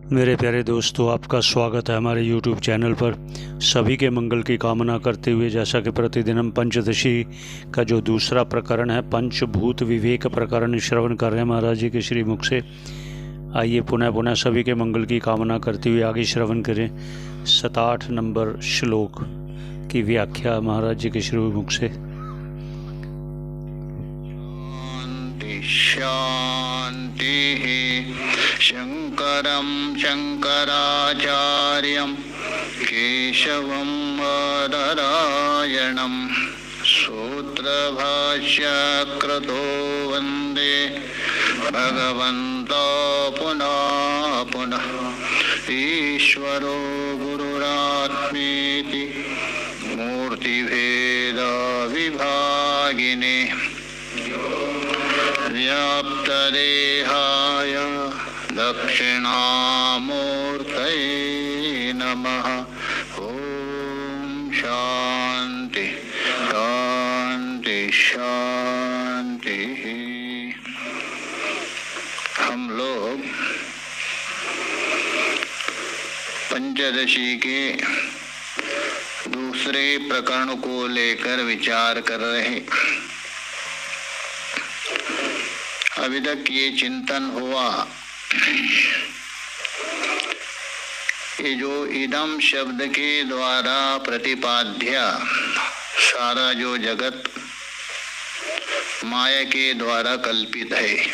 मेरे प्यारे दोस्तों, आपका स्वागत है हमारे YouTube चैनल पर। सभी के मंगल की कामना करते हुए, जैसा कि प्रतिदिन हम पंचदशी का जो दूसरा प्रकरण है, पंचभूत विवेक प्रकरण श्रवण कर रहे हैं महाराज जी के श्री मुख से। आइए पुनः सभी के मंगल की कामना करते हुए आगे श्रवण करें 67 नंबर श्लोक की व्याख्या महाराज जी के श्री मुख से। शांति शंकरं शंकराचार्यं केशवं बादरायणं सूत्रभाष्यकृतो वन्दे भगवन्तो पुनः पुनः। ईश्वरो गुरुरात्मेति मूर्तिभेद विभागिने व्याप्तदेहाय दक्षिणामूर्तये नमः। ओम शांति शांति शांति। हम लोग पंचदशी के दूसरे प्रकरण को लेकर विचार कर रहे हैं। अभी तक ये चिंतन हुआ, ये जो इदम शब्द के द्वारा प्रतिपाद्य सारा जो जगत माया के द्वारा कल्पित है,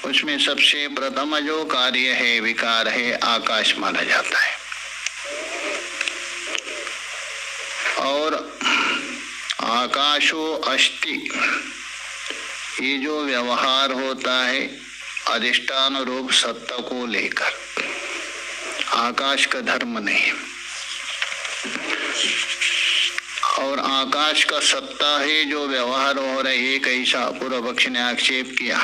उसमें सबसे प्रथम जो कार्य है, विकार है, आकाश माना जाता है। और आकाशो अस्ति, ये जो व्यवहार होता है अधिष्ठान रूप सत्ता को लेकर, आकाश का धर्म नहीं। और आकाश का सत्ता है जो व्यवहार हो रहा है, ये कैसा पूर्व पक्ष ने आक्षेप किया,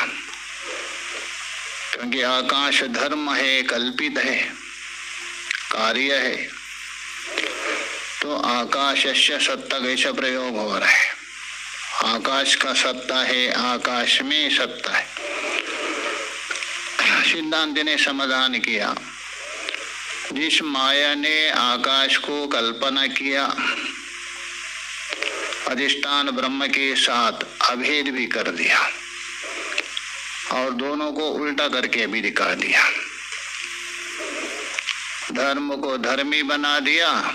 क्योंकि आकाश धर्म है, कल्पित है, कार्य है, तो आकाशस्य सत्ता कैसा प्रयोग हो रहा है। आकाश का सत्ता है, आकाश में सत्ता है। सिद्धांत ने समाधान किया, जिस माया ने आकाश को कल्पना किया, अधिष्ठान ब्रह्म के साथ अभेद भी कर दिया और दोनों को उल्टा करके भी दिखा दिया। धर्म को धर्मी बना दिया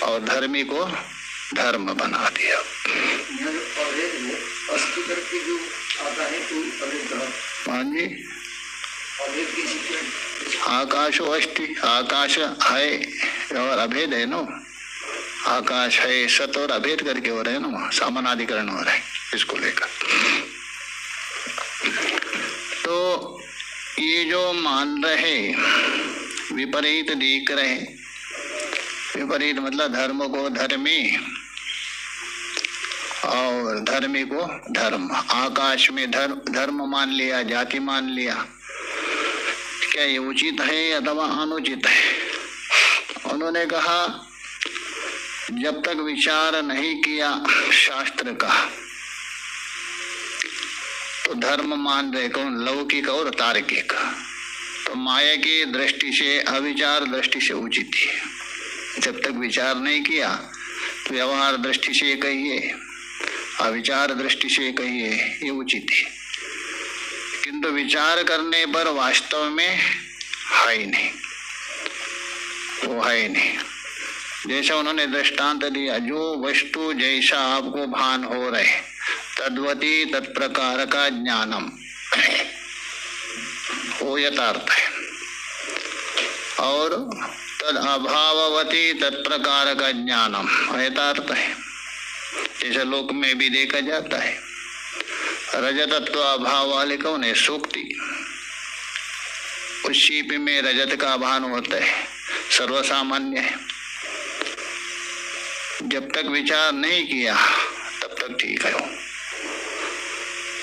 और धर्मी को धर्म बना दिया। हाँ जी, आकाश अस्थि, आकाश है और अभेद है नो। आकाश है सत और अभेद करके हो रहे हैं ना, सामानाधिकरण हो रहा है इसको लेकर। तो ये जो मान रहे विपरीत दिख रहे, विपरीत मतलब धर्म को धर्मी और धर्मी को धर्म। आकाश में धर्म मान लिया, जाति मान लिया। क्या ये उचित है अथवा अनुचित है? उन्होंने कहा, जब तक विचार नहीं किया शास्त्र का, तो धर्म मान रहे कौन? लौकिक और तार्किक। तो माया की दृष्टि से, अविचार दृष्टि से उचित है। जब तक विचार नहीं किया तो व्यवहार दृष्टि से कहिए, अविचार दृष्टि से कहिए, ये उचित है। किंतु विचार करने पर वास्तव में है ही नहीं, वो है ही नहीं। जैसा उन्होंने दृष्टांत दिया, जो वस्तु जैसा आपको भान हो रहे, तद्वती तत्प्रकार का ज्ञानम, वो यथार्थ है। और तद अभाववती तत्प्रकार का ज्ञानम यथार्थ है, जैसे लोक में भी देखा जाता है। रजतत्व अभाव वाले कौन है? सूक्ति। उस शीप में रजत का भान होता है, सर्वसामान्य है। जब तक विचार नहीं किया तब तक ठीक है।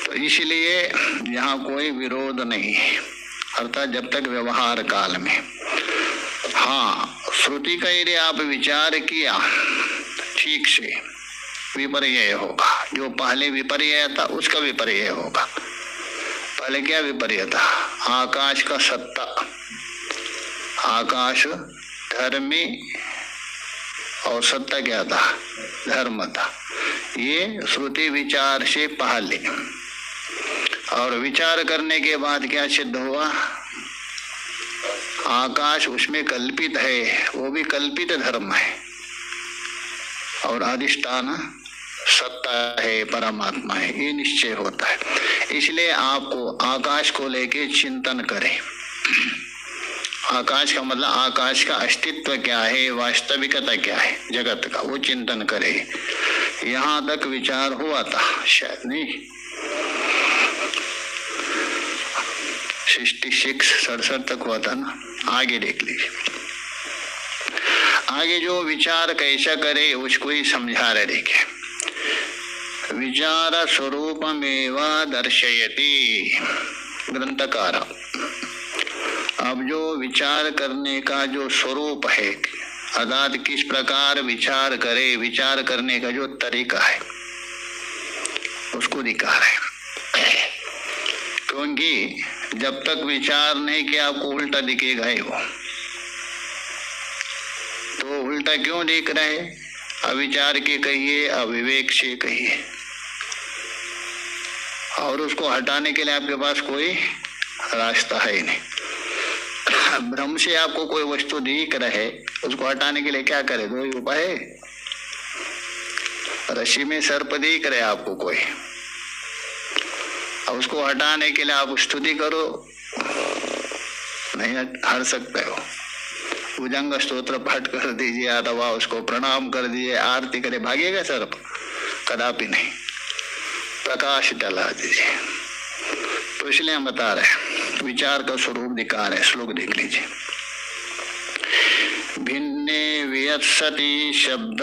तो इसलिए यहाँ कोई विरोध नहीं है, अर्थात जब तक व्यवहार काल में। हाँ, श्रुति का यदि आप विचार किया ठीक से, विपर्यय होगा। जो पहले विपर्यय था उसका विपर्यय होगा। पहले क्या विपर्य था? आकाश का सत्ता, आकाश धर्मी और सत्ता क्या था? धर्म था। ये श्रुति विचार से पहले, और विचार करने के बाद क्या सिद्ध हुआ? आकाश उसमें कल्पित है, वो भी कल्पित धर्म है, और अधिष्ठान सत्ता है, परमात्मा है, ये निश्चय होता है। इसलिए आपको आकाश को लेके चिंतन करें। आकाश का मतलब आकाश का अस्तित्व क्या है, वास्तविकता क्या है जगत का, वो चिंतन करें। यहाँ तक विचार हुआ था शायद, नहीं 67 तक हुआ था ना। आगे देख लीजिए, आगे जो विचार कैसा करे उसको ही समझा रहे। देखिए, विचार स्वरूपमेव दर्शयति ग्रंथकार। अब जो विचार करने का जो स्वरूप है, अर्थात किस प्रकार विचार करे, विचार करने का जो तरीका है, उसको दिखा रहे। क्योंकि जब तक विचार नहीं किया आपको उल्टा दिखेगा ही वो। तो उल्टा क्यों दिख रहे? अविचार के कहिए, अविवेक से कहिए, और उसको हटाने के लिए आपके पास कोई रास्ता है ही नहीं। भ्रम से आपको कोई वस्तु दिख रहे, उसको हटाने के लिए क्या करे? दो ही उपाय है। रस्सी में सर्प दिख रहे आपको कोई, अब उसको हटाने के लिए आप स्तुति करो, नहीं हट सकते हो। भुजंग स्तोत्र पाठ कर दीजिए अथवा उसको प्रणाम कर दीजिए, आरती करे, भागेगा सर्प? कदापि नहीं। प्रकाश डला दीजिए। तो इसलिए हम बता रहे हैं, विचार का स्वरूप दिखा रहे। श्लोक देख लीजिए। भिन्ने वियत्सति शब्द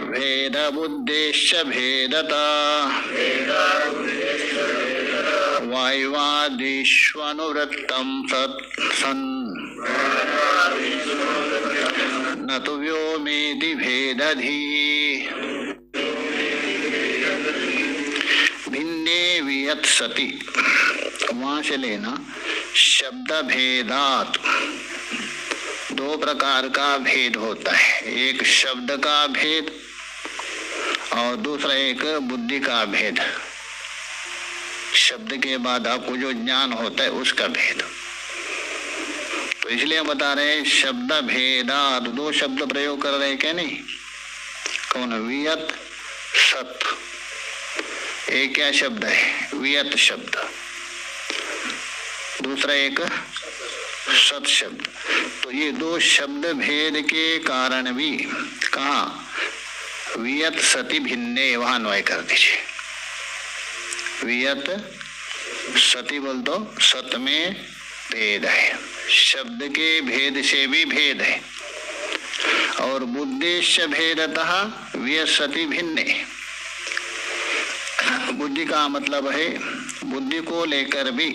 भेद बुद्धेश्च भेदता वायुवादिष्वनुवृत्तं सन् न तु व्योमेति भेदधि। भिन्ने वियत्सति, वहां से लेना, शब्द भेदात। दो प्रकार का भेद होता है, एक शब्द का भेद और दूसरा एक बुद्धि का भेद। शब्द के बाद आपको जो ज्ञान होता है उसका भेद। तो इसलिए बता रहे हैं शब्द भेदात। दो शब्द प्रयोग कर रहे हैं क्या? नहीं। कौन? वियत सत। एक क्या शब्द है? वियत शब्द। दूसरा एक सत शब्द। तो ये दो शब्द भेद के कारण भी कहा वियत सति भिन्ने, वहां अन्वय कर दीजिए। वियत सति बोल दो, सत में भेद है, शब्द के भेद से भी भेद है। और बुद्धिश्च भेदतः वियत सति भिन्ने। बुद्धि का मतलब है, बुद्धि को लेकर भी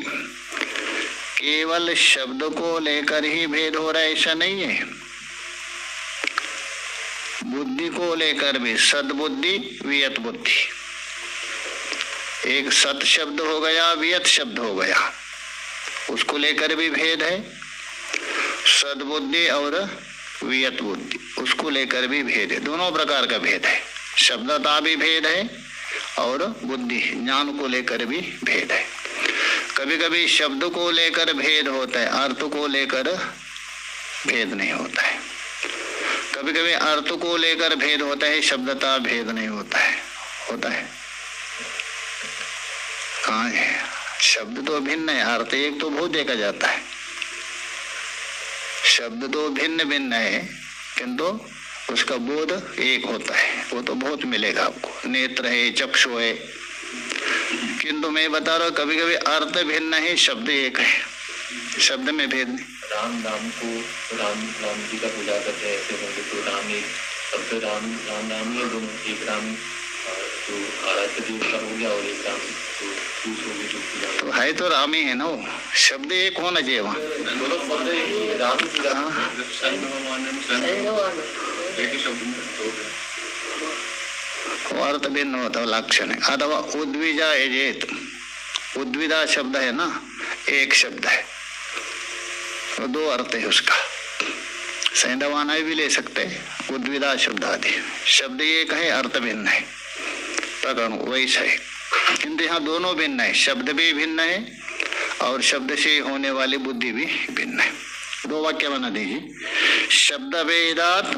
केवल शब्द को लेकर ही भेद हो रहा है ऐसा नहीं है। बुद्धि को लेकर भी सद्बुद्धि वियत बुद्धि, एक सत शब्द हो गया, वियत शब्द हो गया, उसको लेकर भी भेद है। सद्बुद्धि और वियत बुद्धि, उसको लेकर भी भेद है। दोनों प्रकार का भेद है। शब्दता भी भेद है और बुद्धि ज्ञान को लेकर भी भेद है। कभी कभी शब्द को लेकर भेद होता है, अर्थ को लेकर भेद नहीं होता है। कभी कभी अर्थ को लेकर भेद होता है, शब्दता भेद नहीं होता है। होता है? कहाँ है? शब्द तो भिन्न है, अर्थ एक तो बहुत देखा जाता है। शब्द तो भिन्न भिन्न है, किंतु उसका बोध एक होता है। वो तो बहुत मिलेगा आपको, नेत्र है, चक्षु है। किंतु मैं बता रहा हूँ कभी कभी अर्थ भिन्न है, शब्द एक है, शब्द में भेद नहीं। राम नाम को राम जी का पूजा करते हैं, ऐसे होंगे तो राम एक शब्द राम नाम ही है दोनों। एक राम जो आराध्य देव का हो गया और एक राम जो दूसरों की जो पूजा, तो है तो राम ही है ना, वो शब्द एक होना चाहिए वहाँ। दोनों शब्द राम पूजा एक ही शब्द में दो वो अर्थ भिन्न होता है, लक्षण है। अथवा उद्विजा यजेत, उद्विदा शब्द है ना, एक शब्द है, तो दो अर्थ है उसका। सैंधवाना भी ले सकते हैं, उद्विदा शब्द आदि, शब्द एक है, अर्थ भिन्न है, प्रकरण वैसा है। किंतु यहाँ दोनों भिन्न है, शब्द भी भिन्न है और शब्द से होने वाली बुद्धि भी भिन्न है। दो वाक्य बना दीजिए। शब्द भेदात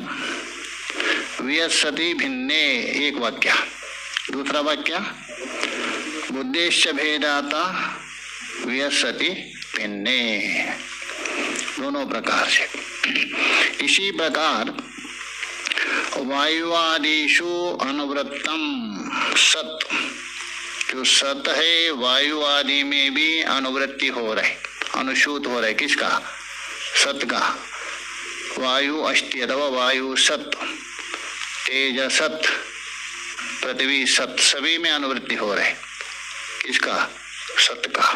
व्यसति भिन्ने, एक वाक्य। दूसरा वाक्य बुद्धिश्च भेदाता व्यसति भिन्ने, दोनों प्रकार से। इसी प्रकार वायुआदिषु अनुवृत्तम सत, जो सत है वायु आदि में भी अनुवृत्ति हो रहे, अनुसूत हो रहे, किसका? सत का। वायु अष्टि अथवा वायु सत, तेज सत, पृथ्वी सत, सभी में अनुवृत्ति हो रहे, किसका? सत का।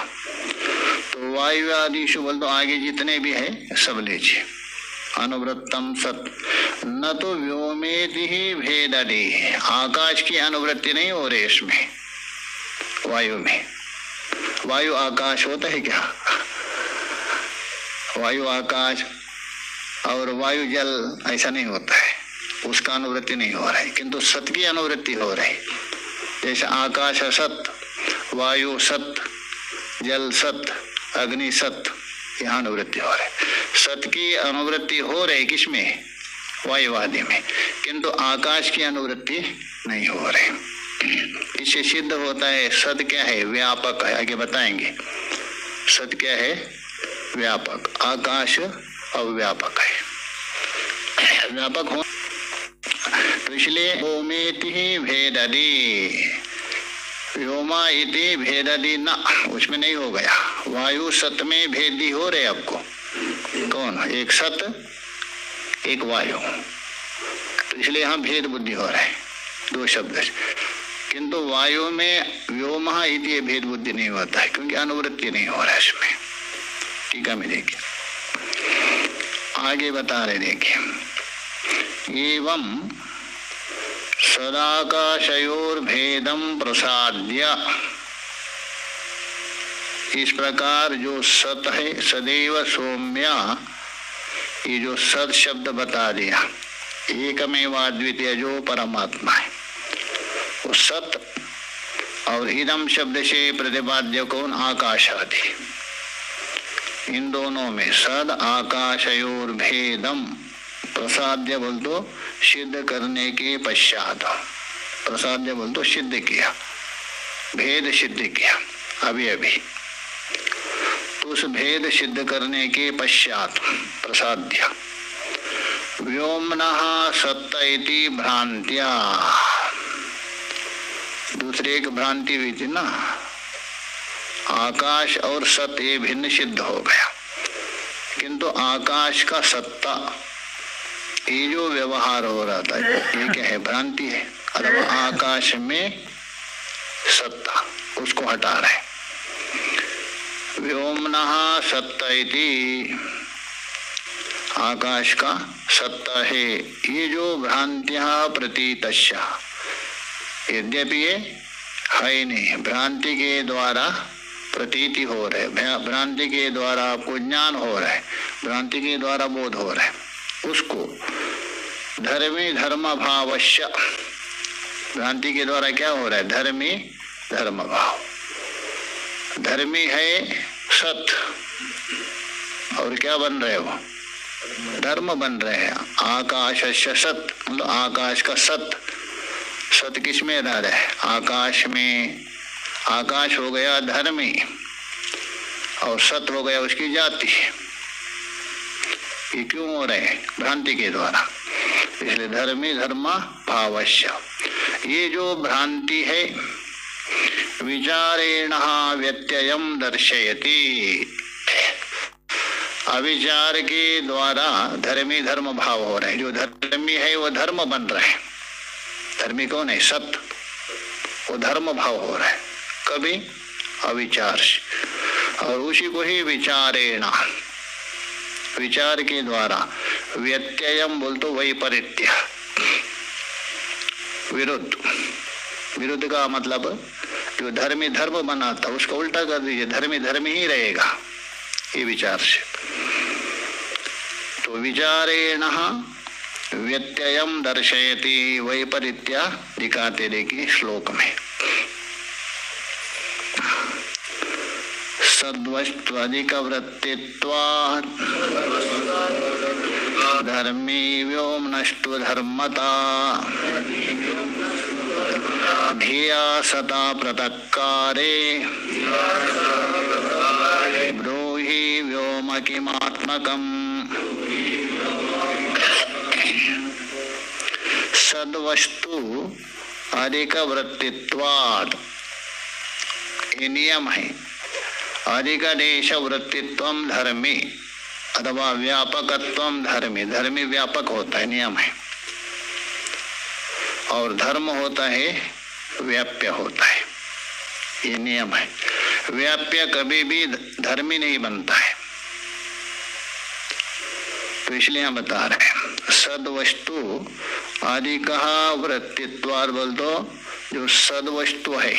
तो वायु आदिषु बोल तो आगे जितने भी है सब लीजिए। अनुवृत्तम सत न तो व्योमेति ही भेदति, आकाश की अनुवृत्ति नहीं हो रही इसमें, वायु में। वायु आकाश होता है क्या? वायु आकाश और वायु जल ऐसा नहीं होता है, उसका अनुवृत्ति नहीं हो रहा है, किंतु सत की अनुवृत्ति हो रही। जैसे आकाश सत, वायु सत, जल सत, अग्नि सत, यहाँ अनुवृत्ति हो रही। सत की अनुवृत्ति हो रही किसमें? वायु आदि में, किंतु आकाश की अनुवृत्ति नहीं हो रही। इससे सिद्ध होता है सत क्या है? व्यापक है। आगे बताएंगे सत क्या है? व्यापक। आकाश अव्यापक है, व्यापक हो। तो इसलिए ओमेति ही भेदति, व्योमा इति भेदति न, उसमें नहीं हो गया। वायु सत में भेदी हो रहे आपको, कौन? एक सत एक वायु, तो इसलिए यहाँ भेद बुद्धि हो रहा है दो शब्द। किंतु वायु में व्योमा इति भेद बुद्धि नहीं होता है, क्योंकि अनुवृत्ति नहीं हो रहा है इसमें। टीका में देखिए, आगे बता रहे, देखिए। एवं सदाकाशयोर्भेदम प्रसाद्य, इस प्रकार जो सत है सदैव सौम्या, ये जो सत शब्द बता दिया, एकमेवाद्वितीय जो परमात्मा है वो सत, और इदम शब्द से प्रतिपाद्य कौन? आकाश आदि। इन दोनों में सद आकाशयोर भेदम, प्रसाद्य बोल तो सिद्ध करने के पश्चात, प्रसाद्य बोल तो सिद्ध किया, भेद सिद्ध किया अभी अभी, तो उस भेद सिद्ध करने के पश्चात प्रसाद्य। व्योमनः सत्त इति भ्रांत्या, दूसरे एक भ्रांति हुई थी ना, आकाश और सत ये भिन्न सिद्ध हो गया, किंतु आकाश का सत्ता, ये जो व्यवहार हो रहा था ये क्या है? भ्रांति है। अथवा आकाश में सत्ता, उसको हटा रहे। व्योमनः सत्त इति, आकाश का सत्ता है, ये जो भ्रांत्या प्रतीतस्य, यद्यपि ये है नहीं, भ्रांति के द्वारा प्रतीति हो रहे, भ्रांति के द्वारा आपको ज्ञान हो रहा है, भ्रांति के द्वारा बोध हो रहा है, उसको धर्मी धर्म भावश्य, भ्रांति के द्वारा क्या हो रहा है? धर्मी धर्म भाव। धर्मी है सत, और क्या बन रहे हो? धर्म बन रहे हैं। आकाशस्य सत, मतलब आकाश का सत, सत किस में रह रहा है? आकाश में। आकाश हो गया धर्मी और सत हो गया उसकी जाति। ये क्यों हो रहे हैं? भ्रांति के द्वारा। इसलिए धर्मी धर्म भावश्य, ये जो भ्रांति है विचारेण व्यत्ययम दर्शयति, अविचार के द्वारा धर्मी धर्म भाव हो रहे हैं। जो धर्मी है वो धर्म बन रहे हैं। धर्मी कौन है? सत, वो धर्म भाव हो रहा है कभी? अविचार से। और उसी को ही विचारेण, विचार के द्वारा, व्यत्ययम बोल तो वैपरीत्य, विरुद्ध, विरुद्ध का मतलब जो धर्मी धर्म बनाता उसका उल्टा कर दीजिए, धर्मी धर्मी ही रहेगा, ये विचार से। तो विचारेण व्यत्ययम दर्शयति, वैपरीत्या दिखाते देखिए श्लोक में। सद्वस्त्वधिक वृत्तित्वात् धर्मी व्योमनष्टो धर्मता धिया सता पृथक्कारे ब्रूहि व्योम किमात्मकम्। सद्वस्तु अधिक वृत्तित्वात्, ये नियम है। अधिक देश वृत्तित्वम धर्मी अथवा व्यापकत्वम धर्मी, धर्मी व्यापक होता है, नियम है। और धर्म होता है व्याप्य होता है, ये नियम है। व्याप्य कभी भी धर्मी नहीं बनता है। तो इसलिए हम बता रहे हैं सद्वस्तु अधिक वृत्तित्वात्, बोल दो जो सद्वस्तु है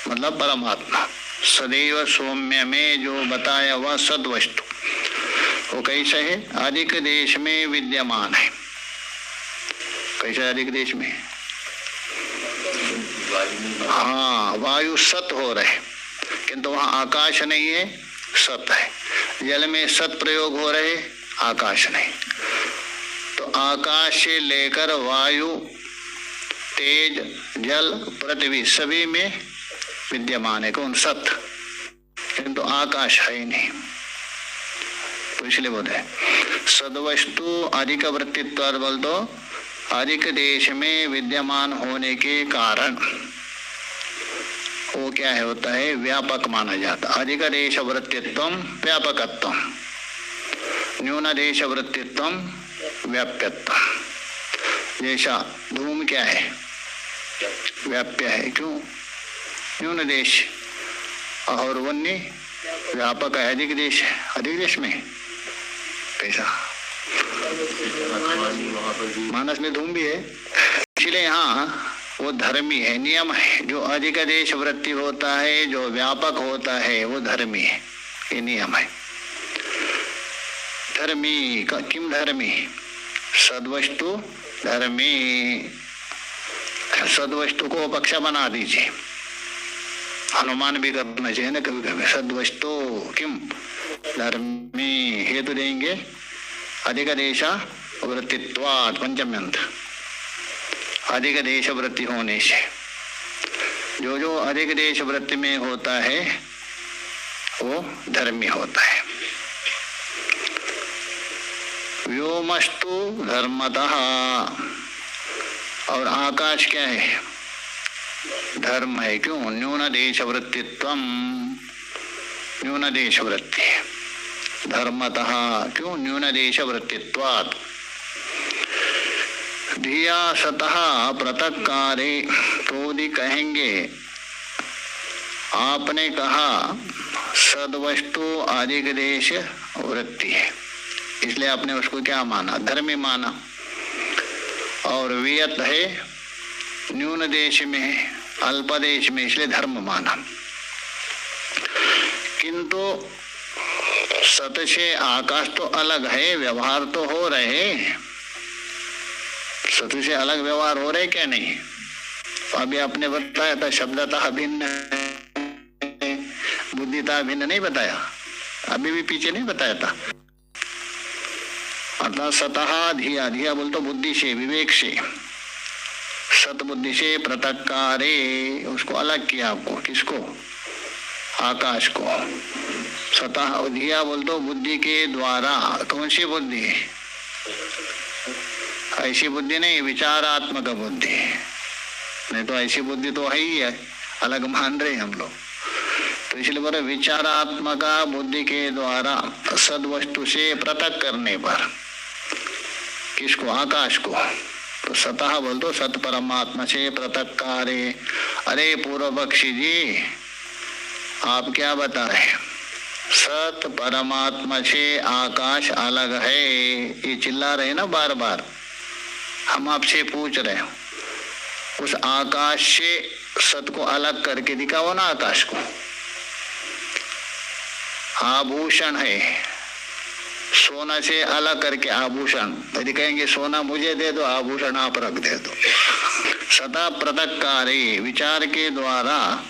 मतलब परमात्मा, सदैव सौम्य में जो बताया हुआ सद्वस्तु, वो कैसे है? अधिक देश में विद्यमान है। कैसे अधिक देश में? हाँ, वायु सत हो रहे, किंतु वहाँ आकाश नहीं है, सत है। जल में सत प्रयोग हो रहे, आकाश नहीं। तो आकाश से लेकर वायु, तेज, जल, पृथ्वी सभी में विद्यमान है कौन? सत, किंतु आकाश है ही नहीं। तो इसलिए बोले सद्वस्तु अधिक वृत्तित्व, बोल दो अधिक देश में विद्यमान होने के कारण वो क्या है होता है? व्यापक माना जाता। अधिक देश वृत्तित्वम व्यापकत्वम, न्यून देश वृत्तित्वम व्याप्यत्वम। जैसा धूम क्या है? व्याप्य है, क्यों? न्यून देश। और वन्य व्यापक है, अधिक देश है। अधिक देश में कैसा? मानस में धूम भी है। इसलिए यहाँ वो धर्मी है, नियम है। जो अधिक देश वृत्ति होता है, जो व्यापक होता है, वो धर्मी है, ये नियम है। धर्मी का किम धर्मी? सद्वस्तु धर्मी। सद्वस्तु को पक्ष बना दीजिए, अनुमान भी करना चाहिए ना कभी कभी। सद्वस्तु किम धर्मी, हेतु देंगे अधिक देश वृत्तित्वात्, पंचम्यंत। अधिक देश वृत्ति होने से जो जो अधिक देश वृत्ति में होता है वो धर्मी होता है। व्योमस्तु धर्मतः, और आकाश क्या है? धर्म है, क्यों? न्यून देश वृत्तित्वम, न्यून देश वृत्ति धर्मतः, क्यों? न्यून देश वृत्तित्वात्। धिया सतः पृथक्कारे, तो भी कहेंगे आपने कहा सद्वस्तु अधिक देश वृत्ति है, इसलिए आपने उसको क्या माना? धर्मी माना। और वियत है न्यून देश में, अल्प देश में, इसलिए धर्म माना। किंतु सत से आकाश तो अलग है, व्यवहार तो हो रहे। सत से अलग व्यवहार हो रहे क्या? नहीं। अभी आपने बताया था शब्दतः भिन्न, बुद्धितः भिन्न नहीं बताया, अभी भी पीछे नहीं बताया था। अर्थात सतः धिया, धिया बोल तो बुद्धि से, विवेक से, सत बुद्धि से पृथक्कारे, उसको अलग किया आपको। किसको? आकाश को। सतः धिया बोल तो बुद्धि के द्वारा। कौन सी बुद्धि? ऐसी बुद्धि नहीं, विचारात्मक बुद्धि। नहीं तो ऐसी बुद्धि तो है ही है, अलग मान रहे हम लोग। तो इसलिए बोले विचारात्मक बुद्धि के द्वारा सद्वस्तु से पृथक करने पर। किसको? आकाश को। तो सतः बोल दो सत परमात्मा से पृथक कार्य। अरे पूर्व पक्षी जी, आप क्या बता रहे? सत परमात्मा से आकाश अलग है, ये चिल्ला रहे ना बार बार। हम आपसे पूछ रहे हो, उस आकाश से सत को अलग करके दिखाओ ना आकाश को। आभूषण है, सोना से अलग करके आभूषण, यदि कहेंगे सोना मुझे दे दो, आभूषण आप रख दे दो। सदा पृथक कार्य, विचार के द्वारा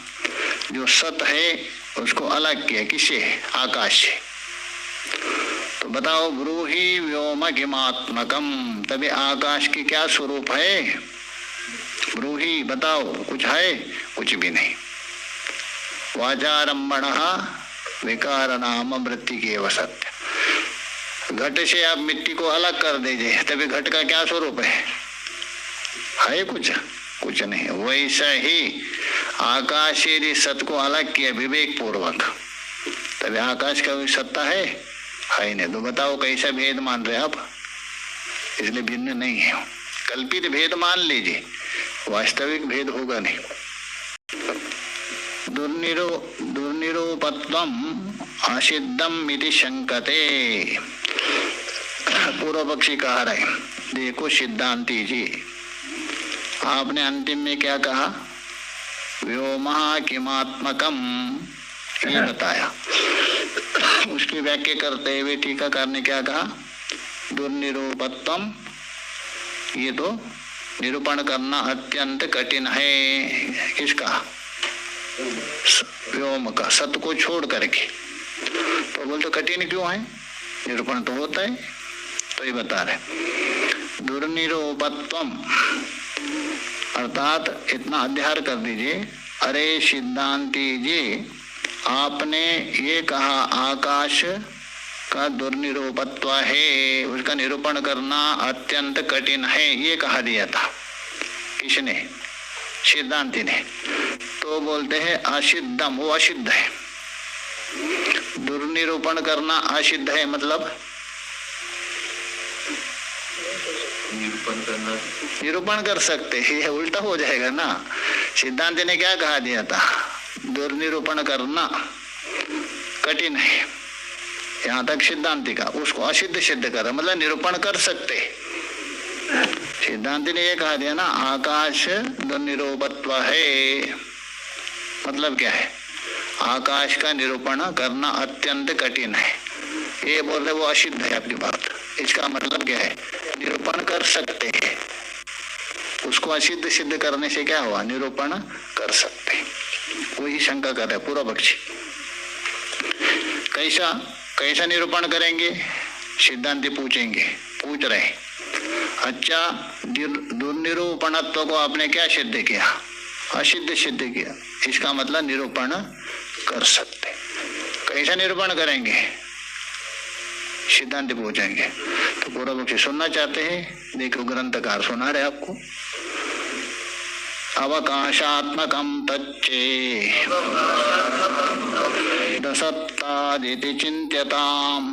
जो सत है उसको अलग किया, किसे? आकाश से। तो बताओ, ब्रूहि व्योम किमात्मकम, तभी आकाश की क्या स्वरूप है? ब्रूहि, बताओ, कुछ है? कुछ भी नहीं। वाचारंभण विकार नाम वृत्ति के सत्य। घट से आप मिट्टी को अलग कर दीजिए, तभी घट का क्या स्वरूप है? कुछ? कुछ नहीं। वैसा ही आकाश यदि सत को अलग किया विवेक पूर्वक, तभी आकाश का भी सत्ता है नहीं। तो बताओ कैसा भेद मान रहे आप? इसलिए भिन्न नहीं है, कल्पित भेद मान लीजिए, वास्तविक भेद होगा नहीं। दुर्निरूपत्वम असिद्धम इति शंकते। पूर्व पक्षी कह रहे, देखो सिद्धांति जी, आपने अंतिम में क्या कहा? व्योमः किमात्मकम, ये बताया। उसकी व्याख्या करते हुए टीकाकार ने क्या कहा? दुर्निरूपत्वम, ये तो निरूपण करना अत्यंत कठिन है। किसका? व्योम का, सत को छोड़ करके। तो बोलते कठिन क्यों है? निरूपण तो होता है। तो ये बता रहे दुर्निरूपत्वम, अर्थात इतना अध्ययन कर दीजिए। अरे सिद्धांति जी, आपने ये कहा आकाश का दुर्निरूपत्व है, उसका निरूपण करना अत्यंत कठिन है, ये कहा दिया था। किसने? सिद्धांति ने। तो बोलते हैं असिद्धम, वो असिद्ध है। दुर्निरूपण करना असिद्ध है मतलब निरूपण कर सकते हैं, ये उल्टा हो जाएगा ना। सिद्धांति ने क्या कहा दिया था? दुर्निरूपण करना कठिन है, यहाँ तक सिद्धांति का। उसको असिद्ध सिद्ध कर, मतलब निरूपण कर सकते। सिद्धांति ने ये कहा दिया ना, आकाश दुर्निरूपत्व है, मतलब क्या है? आकाश का निरूपण करना अत्यंत कठिन है। ये बोल रहे वो असिद्ध है आपकी बात। इसका मतलब क्या है? निरूपण कर सकते हैं। उसको असिद्ध सिद्ध करने से क्या हुआ? निरूपण कर सकते। वही शंका कर रहे पूर्व पक्षी। कैसा कैसा निरूपण करेंगे? सिद्धांति पूछेंगे, पूछ रहे। अच्छा, दुर्निरूपणत्व को आपने क्या सिद्ध किया? असिद्ध सिद्ध किया। इसका मतलब निरूपण कर सकते। कैसा निरूपण करेंगे? सिद्धांत पूछेंगे। तो पूर्व पक्षी सुनना चाहते हैं, देखो ग्रंथकार सुना रहे आपको। अवकाशात्मकं तच्चे दसत्तादिति चिन्त्यताम्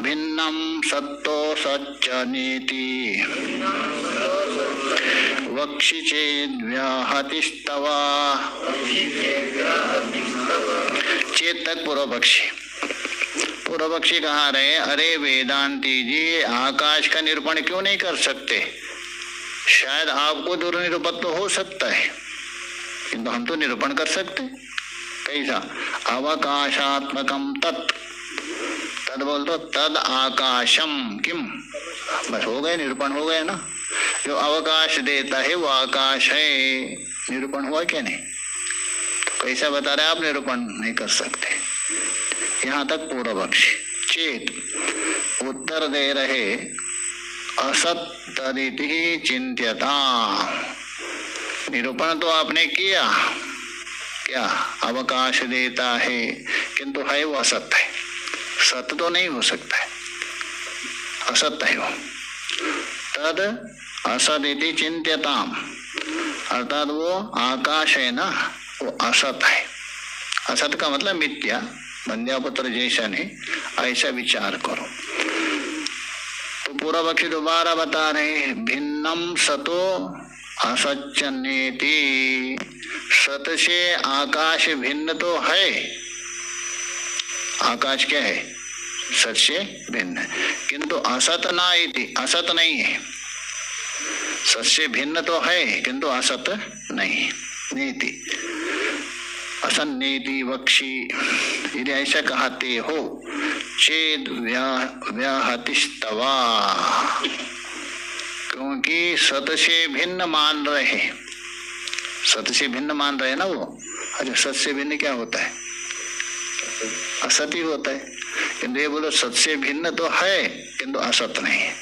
भिन्नं सत्तो सच्च नीति वक्षि चेद्व्याहतिस्तवा। चेतक पूर्व पक्षी। पूर्व पक्षी कहा रहे, अरे वेदांती जी, आकाश का निरूपण क्यों नहीं कर सकते? शायद आपको दुर्निरूपत्व हो सकता है, किंतु हम तो निरूपण कर सकते। कैसा? अवकाशात्मकम तत्, तद बोल दो, तद आकाशम किम, बस हो गए, निरूपण हो गए ना। जो अवकाश देता है वो आकाश है, निरूपण हुआ क्या नहीं? तो कैसा बता रहे आप निरूपण नहीं कर सकते? यहाँ तक पूर्व पक्षी। चेत उत्तर दे रहे, असत तदिति चिंत्यता। निरूपण तो आपने किया, क्या? अवकाश देता है, किंतु है वो असत है, सत्य तो नहीं हो सकता है, असत्य है वो। तद असदिति चिंत्यताम, अर्थात वो आकाश है ना, वो असत है। असत का मतलब मिथ्या, बंध्यापुत्र जैसा नहीं, ऐसा विचार करो। तो पूर्व पक्षी दोबारा बता रहे, भिन्नम सतो असच्चनेति। सत से आकाश भिन्न तो है, आकाश क्या है? सत से भिन्न, किंतु असत ना इति, असत नहीं है। सत से भिन्न तो है किंतु असत नहीं। नीति असन्नीति वक्षी, यदि ऐसा कहते हो चेद व्याहतिस्तवा, क्योंकि सत से भिन्न मान रहे, सत से भिन्न मान रहे ना वो। अच्छा, सत से भिन्न क्या होता है? असत ही होता है। किंतु ये बोलो सत से भिन्न तो है किंतु असत नहीं है,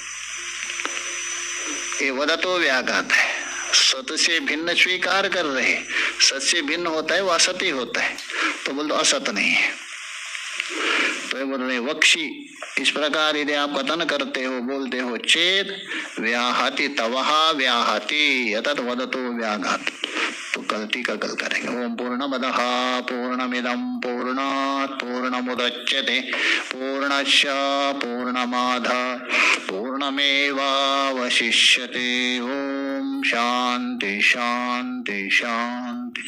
ये वदतो व्याघात है। सत से भिन्न स्वीकार कर रहे, सत से भिन्न होता है वो असत ही होता है, तो बोल दो असत नहीं है। तो ये बोल रहे वक्षी, इस प्रकार यदि आप कथन करते हो, बोलते हो चेत व्याहति तवहा व्याहति अतत वदतो व्याघात, तो गलती का गल करेंगे। ओम पूर्णमदः पूर्णमिदं पूर्णात् पूर्णमुदच्यते पूर्णस्य पूर्णमादाय पूर्णमेवावशिष्यते। ओम शांति शांति शांति।